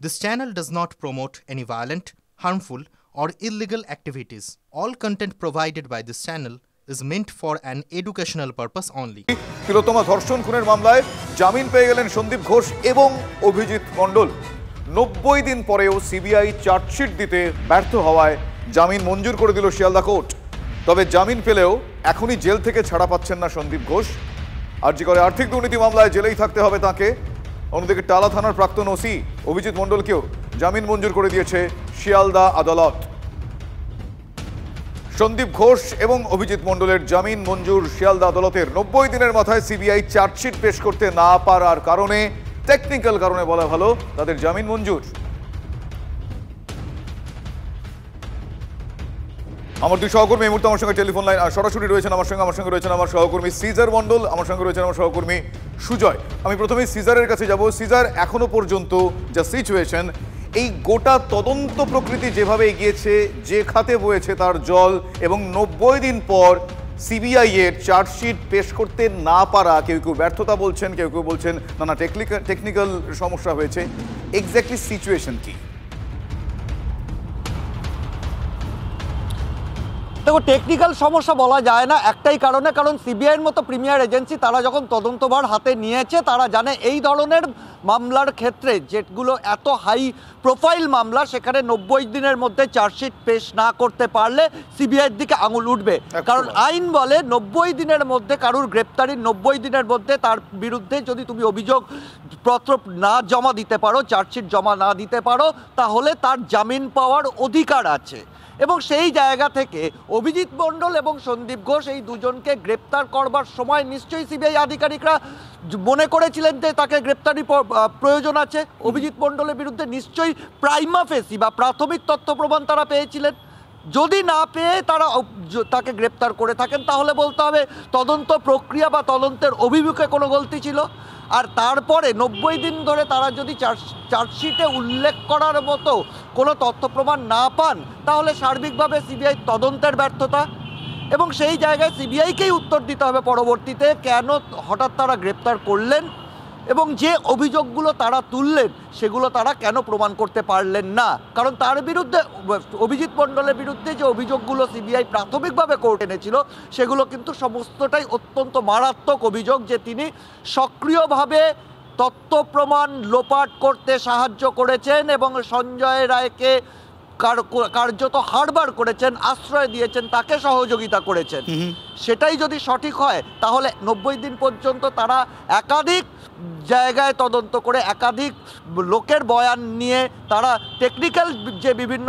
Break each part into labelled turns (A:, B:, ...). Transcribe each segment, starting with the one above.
A: This channel does not promote any violent, harmful, or illegal activities. All content provided by this channel is meant for an educational purpose only.
B: তিলোত্তমা ধর্ষণ খুনের মামলায় জামিন পেয়ে গেলেন সন্দীপ ঘোষ এবং অভিজিৎ মণ্ডল। 90 দিন পরেও সিবিআই চার্জশিট দিতে ব্যর্থ হওয়ায় জামিন মঞ্জুর করে দিল শিয়ালদা কোর্ট। তবে জামিন পেলেও এখনই জেল থেকে ছাড়া পাচ্ছেন না সন্দীপ ঘোষ। আরজি করে আর্থিক দুর্নীতি মামলায় জেলেই থাকতে হবে তাকে। অন্যদিকে টালা থানার প্রাক্তন ওসি অভিজিৎ মণ্ডলকেও জামিন মঞ্জুর করে দিয়েছে শিয়ালদা আদালত। সন্দীপ ঘোষ এবং অভিজিৎ মণ্ডলের জামিন মঞ্জুর শিয়ালদা আদালতের। 90 দিনের মাথায় সিবিআই চার্জশিট পেশ করতে না পারার কারণে, টেকনিক্যাল কারণে বলা ভালো, তাদের জামিন মঞ্জুর। আমার দুই সহকর্মী এই মুহূর্তে আমার সঙ্গে টেলিফোন লাইন সরাসরি রয়েছেন। আমার সঙ্গে রয়েছেন আমার সহকর্মী সিজার মণ্ডল, আমার সঙ্গে রয়েছেন আমার সহকর্মী সুজয়। আমি প্রথমে সিজারের কাছে যাব। সিজার, এখনো পর্যন্ত যা সিচুয়েশন, এই গোটা তদন্ত প্রকৃতি যেভাবে এগিয়েছে, যে খাতে বয়েছে তার জল, এবং 90 দিন পর সিবিআই এর চার্জশিট পেশ করতে না পারা, কেউ কেউ ব্যর্থতা বলছেন, কেউ কেউ বলছেন নানা টেকনিক্যাল সমস্যা হয়েছে, এক্স্যাক্টলি সিচুয়েশন কি?
C: দেখো, টেকনিক্যাল সমস্যা বলা যায় না একটাই কারণে, কারণ সিবিআইয়ের মতো প্রিমিয়ার এজেন্সি তারা যখন তদন্তভার হাতে নিয়েছে, তারা জানে এই ধরনের মামলার ক্ষেত্রে, যেগুলো এত হাই প্রোফাইল মামলা, সেখানে 90 দিনের মধ্যে চার্জশিট পেশ না করতে পারলে সিবিআইয়ের দিকে আঙুল উঠবে। কারণ আইন বলে 90 দিনের মধ্যে কারুর গ্রেপ্তারির 90 দিনের মধ্যে তার বিরুদ্ধে যদি তুমি অভিযোগপত্র না জমা দিতে পারো, চার্জশিট জমা না দিতে পারো, তাহলে তার জামিন পাওয়ার অধিকার আছে। এবং সেই জায়গা থেকে অভিজিৎ মণ্ডল এবং সন্দীপ ঘোষ এই দুজনকে গ্রেপ্তার করবার সময় নিশ্চয়ই সিবিআই আধিকারিকরা মনে করেছিলেন যে তাকে গ্রেপ্তারি প্রয়োজন আছে। অভিজিৎ মণ্ডলের বিরুদ্ধে নিশ্চয়ই প্রাইমা ফেসি বা প্রাথমিক তথ্য প্রমাণ তারা পেয়েছিলেন। যদি না পেয়ে তারা তাকে গ্রেপ্তার করে থাকেন, তাহলে বলতে হবে তদন্ত প্রক্রিয়া বা তদন্তের অভিমুখে কোনো গলতি ছিল। আর তারপরে 90 দিন ধরে তারা যদি চার্জশিটে উল্লেখ করার মতো কোনো তথ্য প্রমাণ না পান, তাহলে সার্বিকভাবে সিবিআই তদন্তের ব্যর্থতা। এবং সেই জায়গায় সিবিআইকেই উত্তর দিতে হবে পরবর্তীতে, কেন হঠাৎ তারা গ্রেপ্তার করলেন এবং যে অভিযোগগুলো তারা তুললেন সেগুলো তারা কেন প্রমাণ করতে পারলেন না। কারণ তার বিরুদ্ধে, অভিজিৎ মণ্ডলের বিরুদ্ধে যে অভিযোগগুলো সিবিআই প্রাথমিকভাবে কোর্টে এনেছিল, সেগুলো কিন্তু সমস্তটাই অত্যন্ত মারাত্মক অভিযোগ, যে তিনি সক্রিয়ভাবে তথ্য প্রমাণ লোপাট করতে সাহায্য করেছেন এবং সঞ্জয় রায়কে কার্যত হারবার করেছেন, আশ্রয় দিয়েছেন, তাকে সহযোগিতা করেছেন। সেটাই যদি সঠিক হয়, তাহলে 90 দিন পর্যন্ত তারা একাধিক জায়গায় তদন্ত করে, একাধিক লোকের বয়ান নিয়ে, তারা টেকনিক্যাল যে বিভিন্ন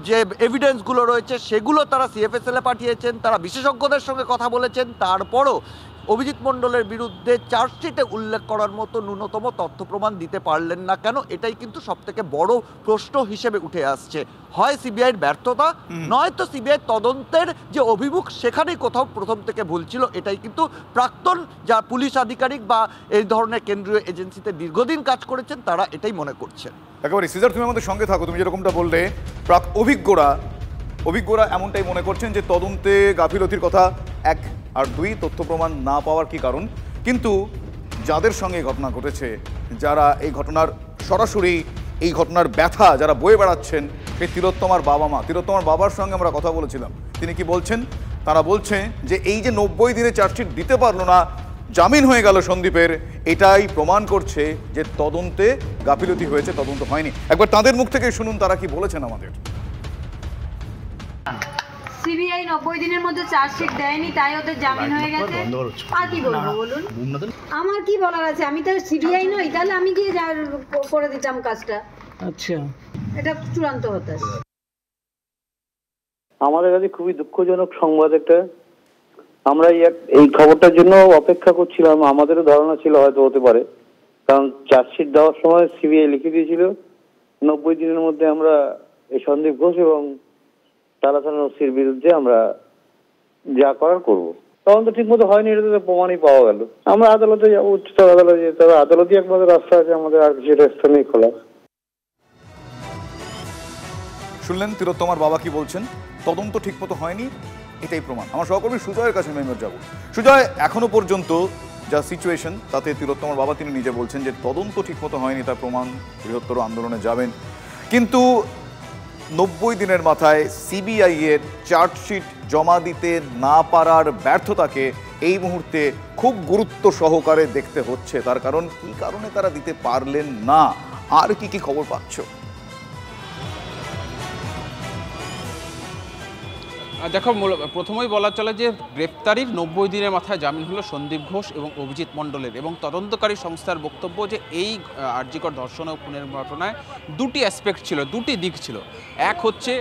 C: যে এভিডেন্সগুলো রয়েছে সেগুলো তারা সিএফএসএলে পাঠিয়েছেন, তারা বিশেষজ্ঞদের সঙ্গে কথা বলেছেন। তারপরও অভিজিৎ মণ্ডলের বিরুদ্ধে চার্জশিটে উল্লেখ করার মতো ন্যূনতম তথ্য প্রমাণ দিতে পারলেন না কেন? এটাই কিন্তু সবথেকে বড় প্রশ্ন হিসেবে উঠে আসছে। হয় সিবিআইয়ের ব্যর্থতা, নয়তো সিবিআই তদন্তের যে অভিমুখ, সেখানেই কোথাও প্রথম থেকে ভুল ছিল। এটাই কিন্তু প্রাক্তন যা পুলিশ আধিকারিক বা এই ধরনের কেন্দ্রীয় এজেন্সিতে দীর্ঘদিন কাজ করেছেন, তারা এটাই মনে করছেন।
B: একেবারে সিজার, তুমি আমাদের সঙ্গে থাকো। তুমি যেরকমটা বললে, অভিজ্ঞরা এমনটাই মনে করছেন যে তদন্তে গাফিলতির কথা, 1 আর 2 তথ্য প্রমাণ না পাওয়ার কি কারণ। কিন্তু যাদের সঙ্গে ঘটনা ঘটেছে, যারা এই ঘটনার সরাসরি এই ঘটনার ব্যথা যারা বয়ে বেড়াচ্ছেন, সেই তিলোত্তমার বাবার সঙ্গে আমরা কথা বলেছিলাম। তিনি কি বলছেন? তারা বলছেন যে এই যে 90 দিনে চার্জশিট দিতে পারলো না, জামিন হয়ে গেল সন্দীপের, এটাই প্রমাণ করছে যে তদন্তে গাফিলতি হয়েছে, তদন্ত হয়নি। একবার তাদের মুখ থেকে শুনুন তারা কি বলেছেন আমাদের।
D: সিবিআই 90 দিনের মধ্যে চার্জশিট দেয়নি, তাই ওদের জামিন হয়ে গেছে। আর কি বলবো বলুন? আমার কি বলার আছে? আমি তো সিবিআই নই, তাহলে আমি গিয়ে করে দিতাম কাজটা। আচ্ছা, এটা চূড়ান্ত হতো।
E: আমাদের কাছে খুবই দুঃখজনক সংবাদ একটা। আমরা এই খবরটার জন্য অপেক্ষা করছিলাম। আমাদেরও ধারণা ছিল হয়তো হতে পারে, কারণ চার্জশিট দেওয়ার সময় সিবিআই লিখে দিয়েছিল 90 দিনের মধ্যে আমরা এই সন্দীপ ঘোষ এবং টালা থানার ওসির বিরুদ্ধে আমরা যা করার করবো। তখন তো ঠিক মতো হয়নি, এটা তো প্রমাণই পাওয়া গেল। আমরা আদালতে যাবো, উচ্চতর আদালতে যেতে হবে। আদালতই একমাত্র রাস্তা আছে আমাদের, আর সেটা স্থানেই খোলা।
B: শুনলেন তিলোত্তমার বাবা কি বলছেন, তদন্ত ঠিক মতো হয়নি, এটাই প্রমাণ। আমার সহকর্মী সুজয়ের কাছে মেম্বার যাব। সুজয়, এখনো পর্যন্ত যা সিচুয়েশন, তাতে তিলোত্তমার বাবা তিনি নিজে বলছেন যে তদন্ত ঠিকমতো হয়নি, তার প্রমাণ বৃহত্তর আন্দোলনে যাবেন। কিন্তু 90 দিনের মাথায় সিবিআই এর চার্জশিট জমা দিতে না পারার ব্যর্থতাকে এই মুহূর্তে খুব গুরুত্ব সহকারে দেখতে হচ্ছে। তার কারণ কি কারণে তারা দিতে পারলেন না, আর কি খবর পাচ্ছ?
F: দেখো, প্রথমেই বলা চলে যে গ্রেপ্তারির 90 দিনের মাথায় জামিন হলো সন্দীপ ঘোষ এবং অভিজিৎ মণ্ডলের, এবং তদন্তকারী সংস্থার বক্তব্য যে এই আরজিকর ধর্ষণ ও খুনের ঘটনায় দুটি অ্যাসপেক্ট ছিল, দুটি দিক ছিল। এক হচ্ছে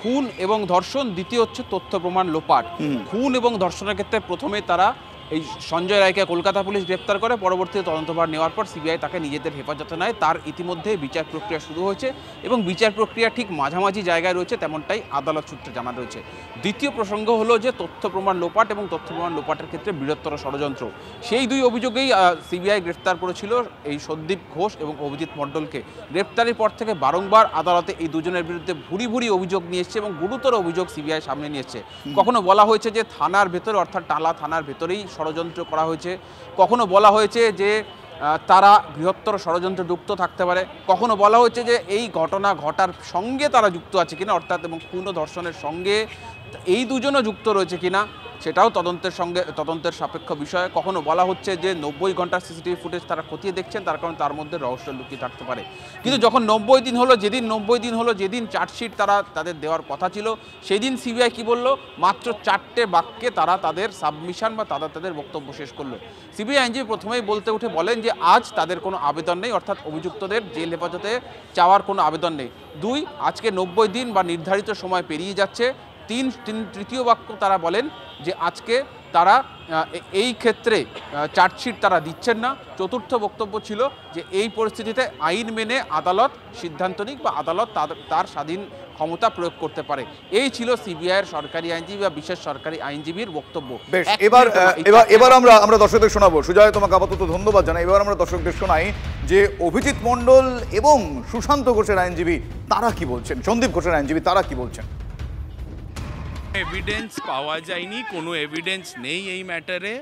F: খুন এবং ধর্ষণ, দ্বিতীয় হচ্ছে তথ্য প্রমাণ লোপাট। খুন এবং ধর্ষণের ক্ষেত্রে প্রথমে তারা এই সঞ্জয় রায়কে কলকাতা পুলিশ গ্রেপ্তার করে, পরবর্তীতে তদন্তভার নেওয়ার পর সিবিআই তাকে নিজেদের হেফাজতে নেয়। তার ইতিমধ্যে বিচার প্রক্রিয়া শুরু হয়েছে এবং বিচার প্রক্রিয়া ঠিক মাঝামাঝি জায়গায় রয়েছে, তেমনটাই আদালত সূত্রে জানা রয়েছে। দ্বিতীয় প্রসঙ্গ হলো যে তথ্য প্রমাণ লোপাট এবং তথ্য প্রমাণ লোপাটের ক্ষেত্রে বৃহত্তর ষড়যন্ত্র। সেই দুই অভিযোগেই সিবিআই গ্রেপ্তার করেছিল এই সন্দীপ ঘোষ এবং অভিজিৎ মণ্ডলকে। গ্রেপ্তারের পর থেকে বারংবার আদালতে এই দুজনের বিরুদ্ধে ভুরি ভুরি অভিযোগ নিয়ে এসছে এবং গুরুতর অভিযোগ সিবিআই সামনে নিয়ে এসছে। কখনো বলা হয়েছে যে থানার ভেতরে, অর্থাৎ টালা থানার ভেতরেই ষড়যন্ত্র করা হয়েছে, কখনো বলা হয়েছে যে তারা বৃহত্তর ষড়যন্ত্রে যুক্ত থাকতে পারে, কখনো বলা হয়েছে যে এই ঘটনা ঘটার সঙ্গে তারা যুক্ত আছে কিনা, অর্থাৎ এবং খুন ও ধর্ষণের সঙ্গে এই দুজনও যুক্ত রয়েছে কিনা সেটাও তদন্তের সাপেক্ষ বিষয়। কখনো বলা হচ্ছে যে 90 ঘন্টার সিসিটিভি ফুটেজ তারা খতিয়ে দেখছেন, তার কারণ তার মধ্যে রহস্য লুকিয়ে থাকতে পারে। কিন্তু যখন 90 দিন হলো, যেদিন চার্জশিট তাদের দেওয়ার কথা ছিল, সেই দিন সিবিআই কি বলল? মাত্র 4টে বাক্যে তারা তাদের সাবমিশন বা তাদের বক্তব্য শেষ করলো। সিবিআই আইনজীবী প্রথমেই বলেন যে আজ তাদের কোনো আবেদন নেই, অর্থাৎ অভিযুক্তদের জেল হেফাজতে চাওয়ার কোনো আবেদন নেই। 2, আজকে 90 দিন বা নির্ধারিত সময় পেরিয়ে যাচ্ছে। তৃতীয় বাক্য তারা বলেন যে আজকে তারা এই ক্ষেত্রে চার্জশিট তারা দিচ্ছেন না। চতুর্থ বক্তব্য ছিল যে এই পরিস্থিতিতে আইন মেনে আদালত সিদ্ধান্ত নিক বা আদালত তার স্বাধীন ক্ষমতা প্রয়োগ করতে পারে। এই ছিল সিবিআইয়ের সরকারি আইনজীবী বা বিশেষ সরকারি আইনজীবীর বক্তব্য।
B: এবার আমরা দর্শকদের শোনাবো। সুজয়, তোমাকে আপাতত ধন্যবাদ জানাই। এবার আমরা দর্শকদের শোনাই যে অভিজিৎ মণ্ডল এবং সুশান্ত ঘোষের আইনজীবী তারা কি বলছেন, সন্দীপ ঘোষের আইনজীবী তারা কি বলছেন।
G: এভিডেন্স পাওয়া যায়নি, কোনো এভিডেন্স নেই এই ম্যাটারে,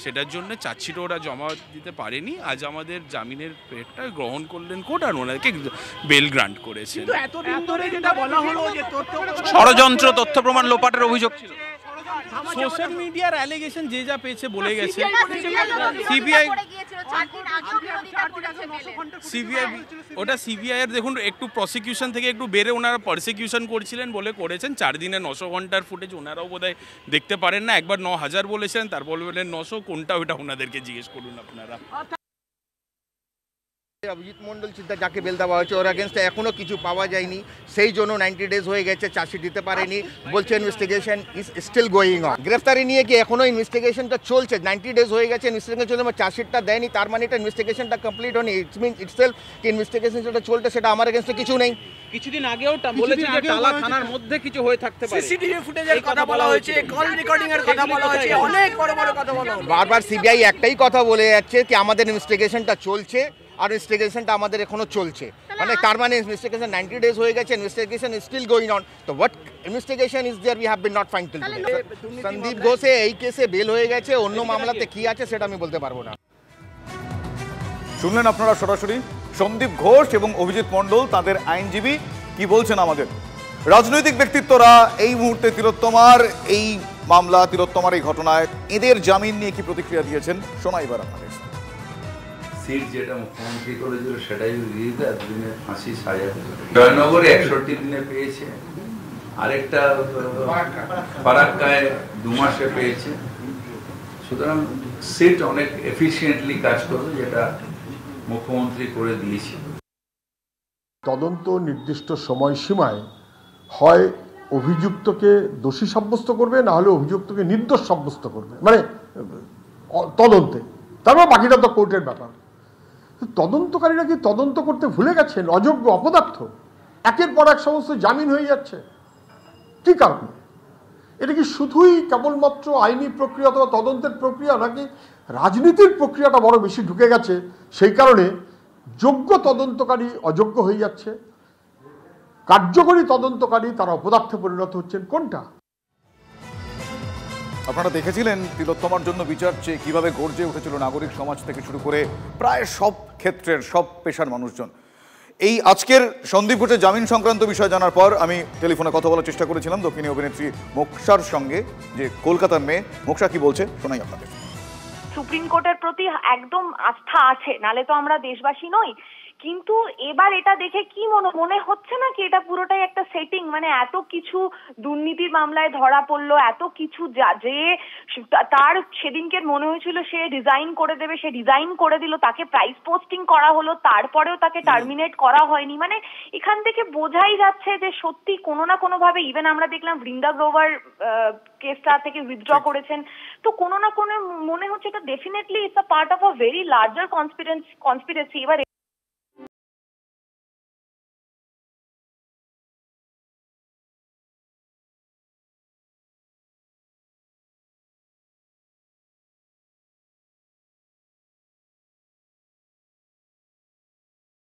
G: সেটার জন্য চার্জশিট ওরা জমা দিতে পারেনি। আজ আমাদের জামিনের পেটটা গ্রহণ করলেন কোর্ট আর ওনাদেরকে বেল গ্রান্ট করেছেন।
F: ষড়যন্ত্র, তথ্য প্রমাণ লোপাটের অভিযোগ ছিল।
G: সোশ্যাল মিডিয়ার অ্যালিগেশন যে যা পেয়েছে বলে গেছে। সিবিআই এর দেখুন একটু প্রসিকিউশন থেকে একটু বেড়ে ওনারা প্রসিকিউশন করছিলেন বলে করেছেন। 4 দিনে 900 ঘন্টার ফুটেজ ওনারাও বোধহয় দেখতে পারেন না। একবার 9000 বলেছেন, তারপর বললেন 900, কোনটা ওটা ওনাদেরকে জিজ্ঞেস করুন আপনারা।
H: অভিজিৎ মণ্ডল চিন্তা যাকে বেল দেওয়া হয়েছে ওর এগেনস্টে এখনো কিছু পাওয়া যায়নি, সেই জন্য 90 ডেজ হয়ে গেছে, চার্জশিট দিতে পারেনি। বলছে investigation is still going on. গ্রেফতারি নিয়ে কি এখনো ইনভেস্টিগেশনটা চলছে, 90 ডেজ হয়ে গেছে ইনভেস্টিগেশন, চার্জশিটটা দেয়নি, তার মানে এটা ইনভেস্টিগেশনটা কমপ্লিট হয়নি। ইটস মিন ইটসেলফ কি ইনভেস্টিগেশন যেটা চলছে সেটা আমার এগেনস্টে কিছু নেই।
F: কিছুদিন আগেও বলেছে যে টালা থানার মধ্যে কিছু হয়ে থাকতে পারে,
I: সিসিটিভি ফুটেজের কথা বলা হয়েছে, কল রেকর্ডিং এর কথা বলা হয়েছে, অনেক বড় বড় কথা বলা হয়েছে।
H: বারবার সিবিআই একটাই কথা বলে যাচ্ছে কি আমাদের ইনভেস্টিগেশনটা চলছে আর ইনভেস্টিগেশনটা আমাদের এখনো চলছে, মানে তার মানে ইনভেস্টিগেশন 90 ডেজ হয়ে গেছে, investigation is still going on. তো what investigation is there we have been not find till today. Sandip ঘোষে এই কেসে বেল হয়ে গেছে, অন্য মামলাতে কি আছে সেটা আমি বলতে পারবো না।
B: শুনলেন আপনারা সরাসরি সন্দীপ ঘোষ এবং অভিজিৎ মণ্ডল তাদের আইনজীবী কি বলছেন আমাদের। রাজনৈতিক ব্যক্তিত্বরা এই মুহূর্তে তিলোত্তমার এই মামলা, তিলোত্তমার এই ঘটনায় এদের জামিন নিয়ে কি প্রতিক্রিয়া দিয়েছেন শোনাই এবার আপনাদের।
J: সিট যেটা মুখ্যমন্ত্রী করেছিল সেটাই দিতে এতদিনে ফাঁসি সাজা, জয়নগরে 61 দিনে পেয়েছে, আরেকটা ফারাক্কায় 2 মাসে পেয়েছে। সুতরাং সিট অনেক এফিসিয়েন্টলি কাজ করবে, যেটা মুখ্যমন্ত্রী করে দিয়েছে।
K: তদন্ত নির্দিষ্ট সময়সীমায় হয় অভিযুক্তকে দোষী সাব্যস্ত করবে, না হলে অভিযুক্তকে নির্দোষ সাব্যস্ত করবে, মানে তদন্তে। তারপর বাকিটা তো কোর্টের ব্যাপার। তদন্তকারীরা কি তদন্ত করতে ভুলে গেছেন? অযোগ্য, অপদার্থ, একের পর এক সমস্ত জামিন হয়ে যাচ্ছে। কি কারণ? এটা কি শুধুই কেবলমাত্র আইনি প্রক্রিয়া অথবা তদন্তের প্রক্রিয়া, নাকি রাজনীতির প্রক্রিয়াটা বড় বেশি ঢুকে গেছে, সেই কারণে যোগ্য তদন্তকারী অযোগ্য হয়ে যাচ্ছে, কার্যকরী তদন্তকারী তারা অপদার্থে পরিণত হচ্ছেন? কোনটা?
B: আপনারা দেখেছিলেন তিলোত্তমার জন্য বিচার চেয়ে কিভাবে গর্জে উঠেছিল নাগরিক সমাজ থেকে শুরু করে প্রায় সব ক্ষেত্রের সব পেশার মানুষজন। এই আজকের সন্দীপ ঘোষের জামিন সংক্রান্ত বিষয় জানার পর আমি টেলিফোনে কথা বলার চেষ্টা করেছিলাম দক্ষিণী অভিনেত্রী মোক্ষার সঙ্গে, যে কলকাতার মেয়ে। মোক্ষা কি বলছে শোনাই আপনাদের।
L: সুপ্রিম কোর্টের প্রতি একদম আস্থা আছে, নালে তো আমরা দেশবাসী নই। কিন্তু এবার এটা দেখে কি মনে হচ্ছে না কি এটা পুরোটাই একটা সেটিং, মানে এত কিছু দুর্নীতির মামলায় ধরা পড়লো, এত কিছু যে তার সেদিনকে মনে হয়েছিল সে রিজাইন করে দেবে, সে রিজাইন করে দিল, তাকে প্রাইস পোস্টিং করা হলো, তারপরেও তাকে টার্মিনেট করা হয়নি। মানে এখান থেকে বোঝাই যাচ্ছে যে সত্যি কোনো না কোনো ভাবে, ইভেন আমরা দেখলাম বৃন্দা গ্রোভার কেসটা থেকে উইথড্র করেছেন, তো কোনো না কোনো মনে হচ্ছে এটা definitely it's a part of a very larger conspiracy. এবার